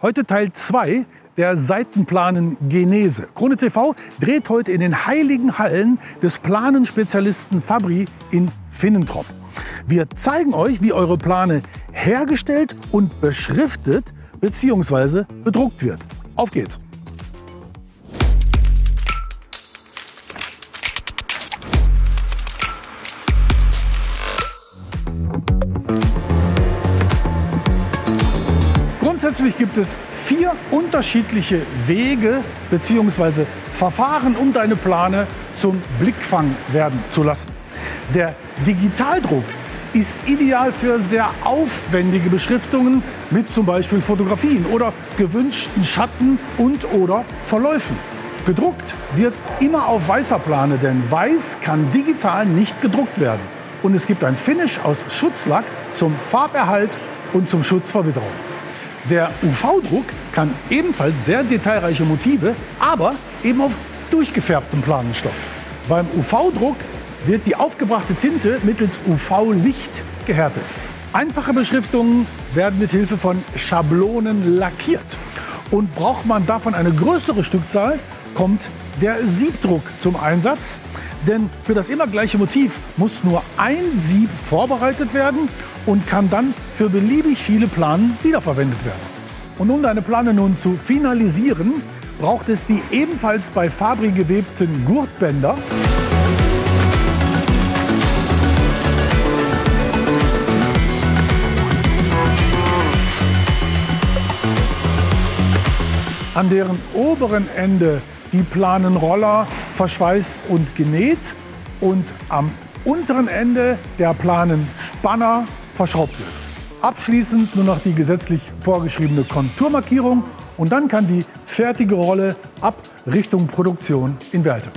Heute Teil 2 der Seitenplanen-Genese. Krone TV dreht heute in den heiligen Hallen des Planenspezialisten Fabri in Finnentrop. Wir zeigen euch, wie eure Plane hergestellt und beschriftet bzw. bedruckt wird. Auf geht's! Grundsätzlich gibt es 4 unterschiedliche Wege bzw. Verfahren, um deine Plane zum Blickfang werden zu lassen. Der Digitaldruck ist ideal für sehr aufwendige Beschriftungen mit zum Beispiel Fotografien oder gewünschten Schatten und/oder Verläufen. Gedruckt wird immer auf weißer Plane, denn weiß kann digital nicht gedruckt werden. Und es gibt ein Finish aus Schutzlack zum Farberhalt und zum Schutz vor Witterung. Der UV-Druck kann ebenfalls sehr detailreiche Motive, aber eben auf durchgefärbtem Planenstoff. Beim UV-Druck wird die aufgebrachte Tinte mittels UV-Licht gehärtet. Einfache Beschriftungen werden mit Hilfe von Schablonen lackiert. Und braucht man davon eine größere Stückzahl, kommt der Siebdruck zum Einsatz. Denn für das immer gleiche Motiv muss nur ein Sieb vorbereitet werden und kann dann für beliebig viele Planen wiederverwendet werden. Und um deine Plane nun zu finalisieren, braucht es die ebenfalls bei Fabri gewebten Gurtbänder. An deren oberen Ende die Planenroller verschweißt und genäht und am unteren Ende der Planenspanner verschraubt wird. Abschließend nur noch die gesetzlich vorgeschriebene Konturmarkierung und dann kann die fertige Rolle ab Richtung Produktion in Werte.